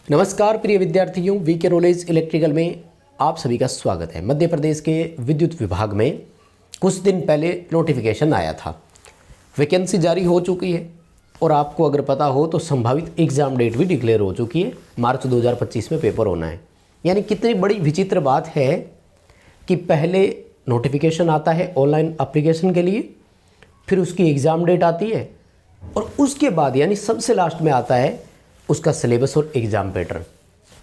नमस्कार प्रिय विद्यार्थियों, वीके नॉलेज इलेक्ट्रिकल में आप सभी का स्वागत है। मध्य प्रदेश के विद्युत विभाग में कुछ दिन पहले नोटिफिकेशन आया था, वैकेंसी जारी हो चुकी है और आपको अगर पता हो तो संभावित एग्ज़ाम डेट भी डिक्लेयर हो चुकी है। मार्च 2025 में पेपर होना है। यानी कितनी बड़ी विचित्र बात है कि पहले नोटिफिकेशन आता है ऑनलाइन एप्लीकेशन के लिए, फिर उसकी एग्ज़ाम डेट आती है और उसके बाद यानी सबसे लास्ट में आता है उसका सिलेबस और एग्ज़ाम पैटर्न।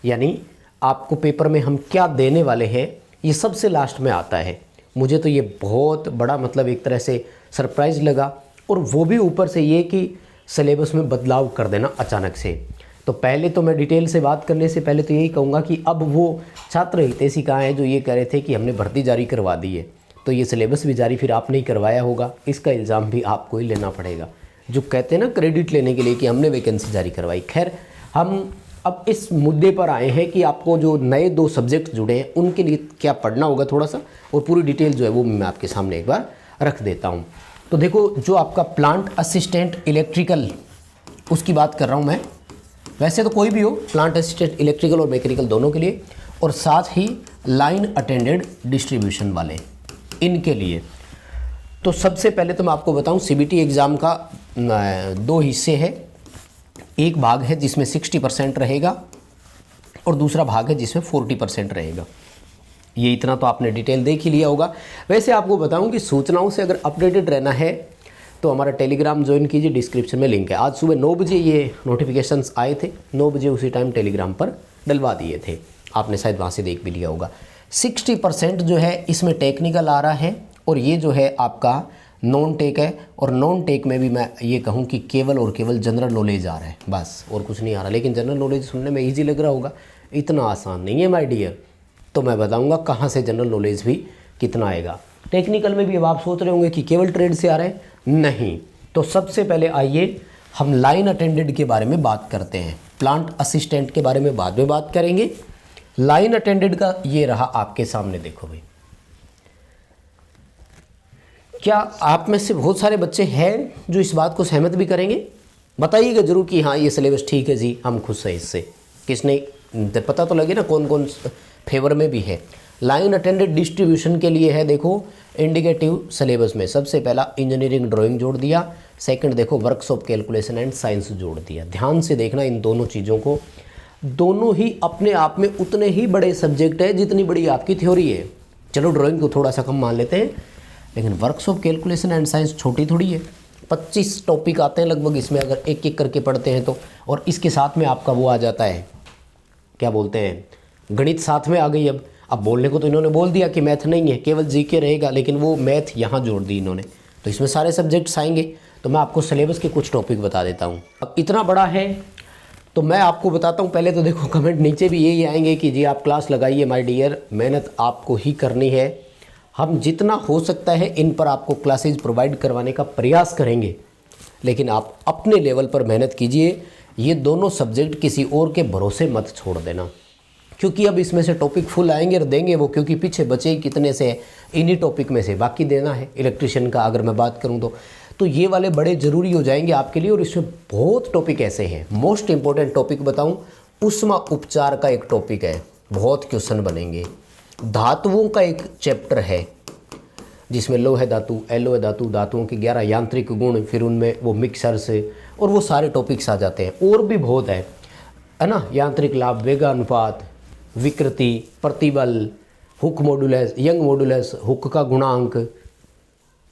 यानी आपको पेपर में हम क्या देने वाले हैं ये सबसे लास्ट में आता है। मुझे तो ये बहुत बड़ा एक तरह से सरप्राइज़ लगा, और वो भी ऊपर से ये कि सिलेबस में बदलाव कर देना अचानक से। तो पहले तो मैं डिटेल से बात करने से पहले तो यही कहूँगा कि अब वो छात्र हितैषी कहाँ हैं जो ये कह रहे थे कि हमने भर्ती जारी करवा दी है, तो ये सिलेबस भी जारी फिर आपने ही करवाया होगा, इसका इल्ज़ाम भी आपको ही लेना पड़ेगा। जो कहते हैं ना क्रेडिट लेने के लिए कि हमने वैकेंसी जारी करवाई। खैर, हम अब इस मुद्दे पर आए हैं कि आपको जो नए 2 सब्जेक्ट जुड़े हैं उनके लिए क्या पढ़ना होगा थोड़ा सा, और पूरी डिटेल जो है वो मैं आपके सामने एक बार रख देता हूँ। तो देखो, जो आपका प्लांट असिस्टेंट इलेक्ट्रिकल उसकी बात कर रहा हूँ मैं। वैसे तो कोई भी हो, प्लांट असिस्टेंट इलेक्ट्रिकल और मैकेनिकल दोनों के लिए, और साथ ही लाइन अटेंडेड डिस्ट्रीब्यूशन वाले, इनके लिए। तो सबसे पहले तो मैं आपको बताऊं, सीबीटी एग्ज़ाम का 2 हिस्से हैं। एक भाग है जिसमें 60% रहेगा और दूसरा भाग है जिसमें 40% रहेगा। ये इतना तो आपने डिटेल देख ही लिया होगा। वैसे आपको बताऊं कि सूचनाओं से अगर अपडेटेड रहना है तो हमारा टेलीग्राम ज्वाइन कीजिए, डिस्क्रिप्शन में लिंक है। आज सुबह 9 बजे ये नोटिफिकेशंस आए थे, 9 बजे उसी टाइम टेलीग्राम पर डलवा दिए थे, आपने शायद वहाँ से देख भी लिया होगा। 60% जो है इसमें टेक्निकल आ रहा है, और ये जो है आपका नॉन टेक है। और नॉन टेक में भी मैं ये कहूँ कि केवल और केवल जनरल नॉलेज आ रहा है, बस और कुछ नहीं आ रहा। लेकिन जनरल नॉलेज सुनने में इजी लग रहा होगा, इतना आसान नहीं है माय डियर। तो मैं बताऊँगा कहाँ से जनरल नॉलेज भी कितना आएगा। टेक्निकल में भी अब आप सोच रहे होंगे कि केवल ट्रेड से आ रहे हैं, नहीं। तो सबसे पहले आइए हम लाइन अटेंडेंट के बारे में बात करते हैं। प्लांट असिस्टेंट के बारे में बाद में बात करेंगे। लाइन अटेंडेंट का ये रहा आपके सामने, देखो भाई। क्या आप में से बहुत सारे बच्चे हैं जो इस बात को सहमत भी करेंगे? बताइएगा जरूर कि हाँ ये सिलेबस ठीक है जी, हम खुश हैं इससे। किसने पता तो लगे ना कौन कौन फेवर में भी है। लाइन अटेंडेंट डिस्ट्रीब्यूशन के लिए है, देखो इंडिकेटिव सिलेबस में सबसे पहला इंजीनियरिंग ड्राइंग जोड़ दिया, सेकंड देखो वर्कशॉप कैलकुलेशन एंड साइंस जोड़ दिया। ध्यान से देखना इन दोनों चीज़ों को। दोनों ही अपने आप में उतने ही बड़े सब्जेक्ट है जितनी बड़ी आपकी थ्योरी है। चलो ड्राइंग को थोड़ा सा कम मान लेते हैं, लेकिन वर्कशॉप कैलकुलेशन एंड साइंस छोटी थोड़ी है। 25 टॉपिक आते हैं लगभग इसमें, अगर एक एक करके पढ़ते हैं तो। और इसके साथ में आपका वो आ जाता है, क्या बोलते हैं, गणित साथ में आ गई। अब बोलने को तो इन्होंने बोल दिया कि मैथ नहीं है, केवल जीके रहेगा, लेकिन वो मैथ यहाँ जोड़ दी इन्होंने। तो इसमें सारे सब्जेक्ट्स आएंगे। तो मैं आपको सिलेबस के कुछ टॉपिक बता देता हूँ। अब इतना बड़ा है तो मैं आपको बताता हूँ। पहले तो देखो कमेंट नीचे भी यही आएंगे कि जी आप क्लास लगाइए माय डियर, मेहनत आपको ही करनी है। हम जितना हो सकता है इन पर आपको क्लासेज प्रोवाइड करवाने का प्रयास करेंगे, लेकिन आप अपने लेवल पर मेहनत कीजिए। ये दोनों सब्जेक्ट किसी और के भरोसे मत छोड़ देना, क्योंकि अब इसमें से टॉपिक फुल आएंगे और देंगे वो, क्योंकि पीछे बचे ही कितने से इन्हीं टॉपिक में से बाकी देना है। इलेक्ट्रिशियन का अगर मैं बात करूँ तो ये वाले बड़े ज़रूरी हो जाएंगे आपके लिए। और इसमें बहुत टॉपिक ऐसे हैं। मोस्ट इंपॉर्टेंट टॉपिक बताऊँ, उष्मा उपचार का एक टॉपिक है, बहुत क्वेश्चन बनेंगे। धातुओं का एक चैप्टर है जिसमें लोह धातु, एलोह धातु, धातुओं के 11 यांत्रिक गुण, फिर उनमें वो मिक्सर से और वो सारे टॉपिक्स आ जाते हैं। और भी बहुत है ना, यांत्रिक लाभ, वेगानुपात, विकृति, प्रतिबल, hook modulus, young modulus, hook का गुणांक,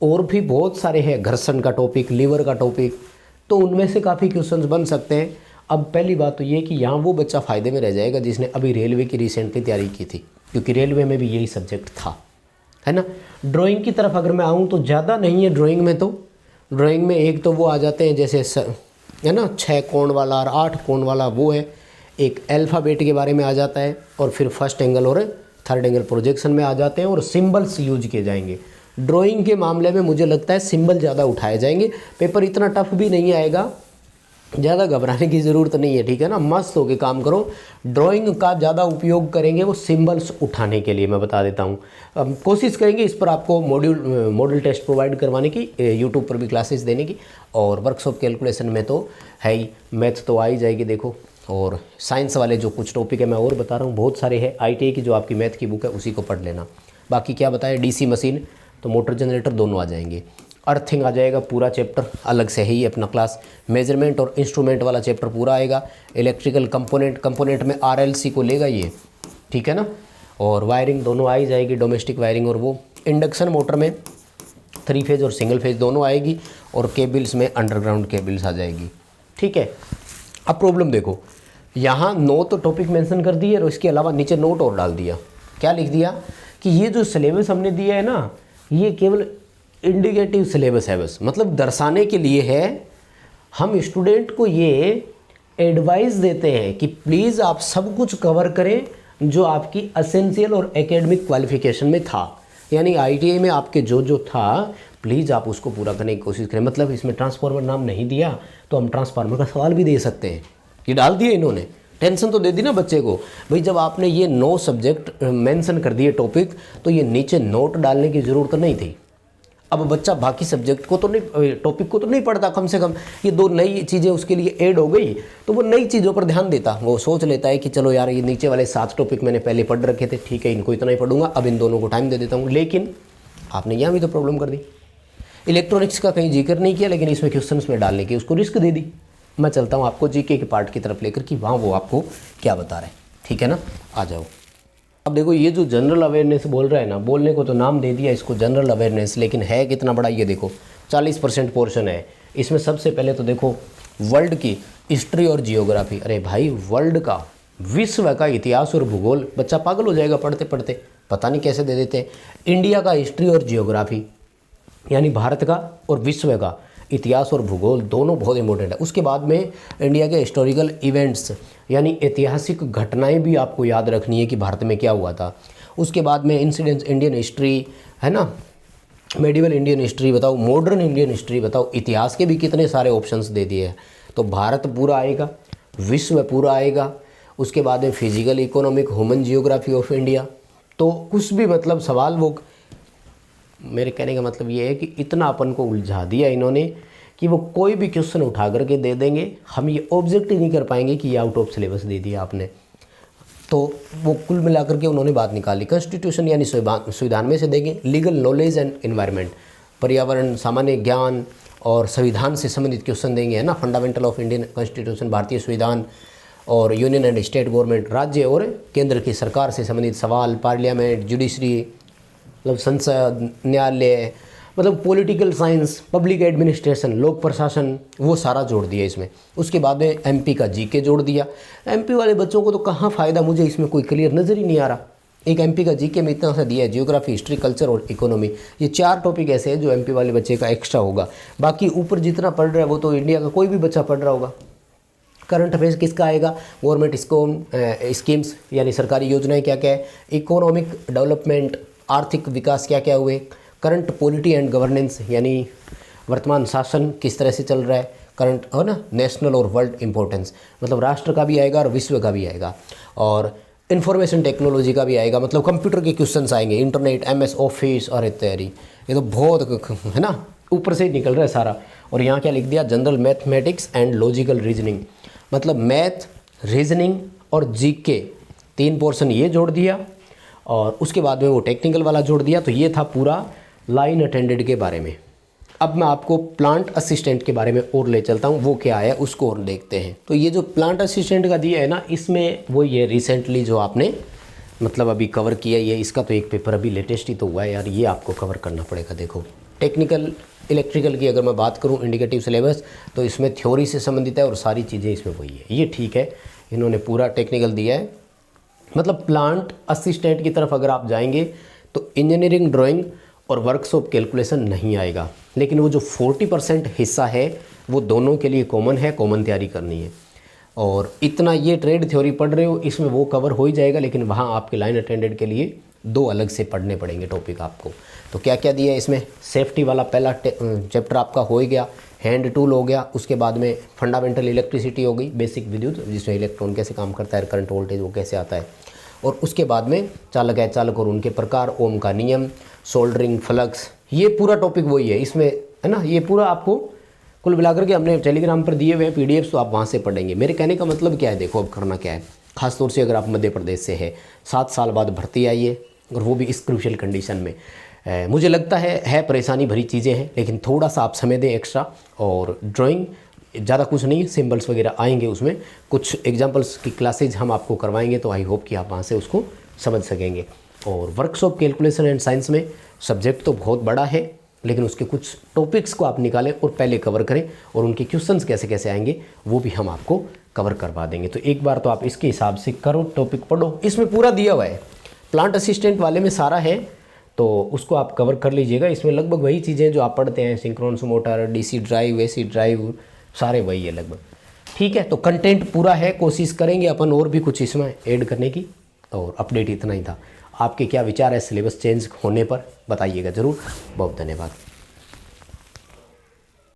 और भी बहुत सारे हैं। घर्षण का टॉपिक, लीवर का टॉपिक, तो उनमें से काफ़ी क्वेश्चंस बन सकते हैं। अब पहली बात तो ये कि यहाँ वो बच्चा फ़ायदे में रह जाएगा जिसने अभी रेलवे की रिसेंटली तैयारी की थी, क्योंकि रेलवे में भी यही सब्जेक्ट था, है ना। ड्राइंग की तरफ अगर मैं आऊँ तो ज़्यादा नहीं है ड्राइंग में। तो ड्राइंग में एक तो वो आ जाते हैं जैसे है ना 6 कोण वाला और 8 कोण वाला, वो है। एक अल्फ़ाबेट के बारे में आ जाता है, और फिर फर्स्ट एंगल और थर्ड एंगल प्रोजेक्शन में आ जाते हैं, और सिंबल्स यूज किए जाएंगे। ड्राइंग के मामले में मुझे लगता है सिंबल ज़्यादा उठाए जाएंगे। पेपर इतना टफ भी नहीं आएगा, ज़्यादा घबराने की ज़रूरत नहीं है, ठीक है ना। मस्त होके काम करो। ड्राइंग का ज़्यादा उपयोग करेंगे वो सिंबल्स उठाने के लिए, मैं बता देता हूँ। कोशिश करेंगे इस पर आपको मॉड्यूल टेस्ट प्रोवाइड करवाने की, यूट्यूब पर भी क्लासेस देने की। और वर्कशॉप कैलकुलेशन में तो है ही, मैथ तो आ ही जाएगी देखो। और साइंस वाले जो कुछ टॉपिक है मैं और बता रहा हूँ, बहुत सारे हैं। ITI की जो आपकी मैथ की बुक है उसी को पढ़ लेना। बाकी क्या बताया, DC मशीन तो मोटर जनरेटर दोनों आ जाएंगे। अर्थिंग आ जाएगा पूरा चैप्टर, अलग से है ही अपना क्लास। मेजरमेंट और इंस्ट्रूमेंट वाला चैप्टर पूरा आएगा। इलेक्ट्रिकल कंपोनेंट में RLC को लेगा ये, ठीक है ना। और वायरिंग दोनों आ ही जाएगी, डोमेस्टिक वायरिंग और वो। इंडक्शन मोटर में 3 फेज और सिंगल फेज दोनों आएगी, और केबल्स में अंडरग्राउंड केबल्स आ जाएगी, ठीक है। अब प्रॉब्लम देखो, यहाँ 9 तो टॉपिक मेंशन कर दिए और इसके अलावा नीचे नोट और डाल दिया। क्या लिख दिया कि ये जो सिलेबस हमने दिया है ना, ये केवल इंडिकेटिव सिलेबस है, बस मतलब दर्शाने के लिए है। हम स्टूडेंट को ये एडवाइस देते हैं कि प्लीज़ आप सब कुछ कवर करें जो आपकी असेंशियल और एकेडमिक क्वालिफिकेशन में था, यानी ITI में आपके जो जो था प्लीज़ आप उसको पूरा करने की कोशिश करें। मतलब इसमें ट्रांसफार्मर नाम नहीं दिया तो हम ट्रांसफार्मर का सवाल भी दे सकते हैं, ये डाल दिया इन्होंने। टेंशन तो दे दी ना बच्चे को, भाई जब आपने ये 9 सब्जेक्ट मेंशन कर दिए टॉपिक, तो ये नीचे नोट डालने की ज़रूरत नहीं थी। अब बच्चा बाकी सब्जेक्ट को तो नहीं, टॉपिक को तो नहीं पढ़ता, कम से कम ये 2 नई चीज़ें उसके लिए ऐड हो गई तो वो नई चीज़ों पर ध्यान देता। वो सोच लेता है कि चलो यार ये नीचे वाले 7 टॉपिक मैंने पहले पढ़ रखे थे, ठीक है इनको इतना ही पढ़ूंगा, अब इन दोनों को टाइम दे देता हूँ। लेकिन आपने यहाँ भी तो प्रॉब्लम कर दी। इलेक्ट्रॉनिक्स का कहीं जिक्र नहीं किया, लेकिन इसमें क्वेश्चन में डालने की उसको रिस्क दे दी। मैं चलता हूँ आपको GK के पार्ट की तरफ लेकर कि वहाँ वो आपको क्या बता रहे हैं, ठीक है ना। आ जाओ। अब देखो ये जो जनरल अवेयरनेस बोल रहा है ना, बोलने को तो नाम दे दिया इसको जनरल अवेयरनेस, लेकिन है कितना बड़ा ये देखो, 40% पोर्शन है इसमें। सबसे पहले तो देखो वर्ल्ड की हिस्ट्री और जियोग्राफी। अरे भाई वर्ल्ड का, विश्व का इतिहास और भूगोल, बच्चा पागल हो जाएगा पढ़ते पढ़ते, पता नहीं कैसे दे देते हैं। इंडिया का हिस्ट्री और जियोग्राफी, यानी भारत का और विश्व का इतिहास और भूगोल दोनों बहुत इंपॉर्टेंट है। उसके बाद में इंडिया के हिस्टोरिकल इवेंट्स, यानी ऐतिहासिक घटनाएं भी आपको याद रखनी है कि भारत में क्या हुआ था। उसके बाद में इंसिडेंट्स, इंडियन हिस्ट्री है ना, मेडिवल इंडियन हिस्ट्री बताओ, मॉडर्न इंडियन हिस्ट्री बताओ। इतिहास के भी कितने सारे ऑप्शंस दे दिए हैं। तो भारत पूरा आएगा, विश्व पूरा आएगा। उसके बाद में physical, economic, human geography of India. तो कुछ भी मतलब सवाल, वो मेरे कहने का मतलब ये है कि इतना अपन को उलझा दिया इन्होंने कि वो कोई भी क्वेश्चन उठा करके दे देंगे, हम ये ऑब्जेक्ट ही नहीं कर पाएंगे कि ये आउट ऑफ सिलेबस दे दिया आपने। तो वो कुल मिलाकर के उन्होंने बात निकाली। कॉन्स्टिट्यूशन यानी संविधान में से देंगे, लीगल नॉलेज एंड एनवायरनमेंट, पर्यावरण, सामान्य ज्ञान और संविधान से संबंधित क्वेश्चन देंगे, है ना। फंडामेंटल ऑफ इंडियन कॉन्स्टिट्यूशन, भारतीय संविधान, और यूनियन एंड स्टेट गवर्नमेंट, राज्य और केंद्र की सरकार से संबंधित सवाल, पार्लियामेंट, जुडिशरी मतलब संसद, न्यायालय, मतलब पॉलिटिकल साइंस, पब्लिक एडमिनिस्ट्रेशन, लोक प्रशासन, वो सारा जोड़ दिया इसमें। उसके बाद में MP का GK जोड़ दिया। MP वाले बच्चों को तो कहाँ फ़ायदा, मुझे इसमें कोई क्लियर नज़र ही नहीं आ रहा। एक MP का GK में इतना सा दिया है, जियोग्राफी, हिस्ट्री, कल्चर और इकोनॉमी। ये 4 टॉपिक ऐसे हैं जो MP वाले बच्चे का एक्स्ट्रा होगा। बाकी ऊपर जितना पढ़ रहा है वो तो इंडिया का कोई भी बच्चा पढ़ रहा होगा। करंट अफेयर्स किसका आएगा, गवर्नमेंट स्कीम्स यानी सरकारी योजनाएं क्या क्या है, इकोनॉमिक डेवलपमेंट, आर्थिक विकास क्या क्या हुए, करंट पॉलिटी एंड गवर्नेंस यानी वर्तमान शासन किस तरह से चल रहा है, करंट है ना, नेशनल और वर्ल्ड इंपॉर्टेंस मतलब राष्ट्र का भी आएगा और विश्व का भी आएगा, और इन्फॉर्मेशन टेक्नोलॉजी का भी आएगा, मतलब कंप्यूटर के क्वेश्चंस आएंगे, इंटरनेट, MS ऑफिस और इत्यादि। ये तो बहुत है ना, ऊपर से ही निकल रहा है सारा। और यहाँ क्या लिख दिया, general mathematics and logical reasoning, मतलब मैथ, रीजनिंग और GK 3 पोर्शन ये जोड़ दिया, और उसके बाद में वो टेक्निकल वाला जोड़ दिया। तो ये था पूरा लाइन अटेंडेंट के बारे में। अब मैं आपको प्लांट असिस्टेंट के बारे में और ले चलता हूँ, वो क्या है उसको और देखते हैं। तो ये जो प्लांट असिस्टेंट का दिया है ना, इसमें वो ये रिसेंटली जो आपने मतलब अभी कवर किया, ये इसका तो एक पेपर अभी लेटेस्ट ही तो हुआ है यार, ये आपको कवर करना पड़ेगा। देखो टेक्निकल इलेक्ट्रिकल की अगर मैं बात करूँ इंडिकेटिव सिलेबस, तो इसमें थ्योरी से संबंधित है और सारी चीज़ें इसमें वही है। ये ठीक है, इन्होंने पूरा टेक्निकल दिया है। मतलब प्लांट असिस्टेंट की तरफ अगर आप जाएंगे तो इंजीनियरिंग, ड्राइंग और वर्कशॉप कैलकुलेशन नहीं आएगा, लेकिन वो जो 40% हिस्सा है वो दोनों के लिए कॉमन है, कॉमन तैयारी करनी है। और इतना ये ट्रेड थ्योरी पढ़ रहे हो, इसमें वो कवर हो ही जाएगा, लेकिन वहाँ आपके लाइन अटेंडेंट के लिए 2 अलग से पढ़ने पड़ेंगे टॉपिक आपको। तो क्या क्या दिया है इसमें, सेफ्टी वाला पहला चैप्टर आपका हो ही गया, हैंड टूल हो गया, उसके बाद में फंडामेंटल इलेक्ट्रिसिटी हो गई, बेसिक विद्युत जिसमें इलेक्ट्रॉन कैसे काम करता है, करंट वोल्टेज वो कैसे आता है, और उसके बाद में चालक अचालक और उनके प्रकार, ओम का नियम, सोल्डरिंग, फ्लक्स, ये पूरा टॉपिक वही है इसमें, है ना। ये पूरा आपको कुल मिलाकर के हमने टेलीग्राम पर दिए हुए हैं पीडीएफ्स, तो आप वहाँ से पढ़ेंगे। मेरे कहने का मतलब क्या है, देखो अब करना क्या है, ख़ासतौर से अगर आप मध्य प्रदेश से है, 7 साल बाद भर्ती आई है और वो भी इस क्रूशियल कंडीशन में, मुझे लगता है परेशानी भरी चीज़ें हैं, लेकिन थोड़ा सा आप समय दें एक्स्ट्रा। और ड्राइंग ज़्यादा कुछ नहीं, सिंबल्स वगैरह आएंगे, उसमें कुछ एग्जांपल्स की क्लासेज हम आपको करवाएंगे, तो आई होप कि आप वहाँ से उसको समझ सकेंगे। और वर्कशॉप कैलकुलेशन एंड साइंस में सब्जेक्ट तो बहुत बड़ा है, लेकिन उसके कुछ टॉपिक्स को आप निकालें और पहले कवर करें, और उनके क्वेश्चंस कैसे कैसे आएंगे वो भी हम आपको कवर करवा देंगे। तो एक बार तो आप इसके हिसाब से करो, टॉपिक पढ़ो, इसमें पूरा दिया हुआ है, प्लांट असिस्टेंट वाले में सारा है, तो उसको आप कवर कर लीजिएगा। इसमें लगभग वही चीज़ें जो आप पढ़ते हैं, synchronous motor, DC drive, AC drive, सारे वही है लगभग। ठीक है, तो कंटेंट पूरा है, कोशिश करेंगे अपन और भी कुछ इसमें ऐड करने की। और अपडेट इतना ही था। आपके क्या विचार है सिलेबस चेंज होने पर, बताइएगा ज़रूर। बहुत धन्यवाद।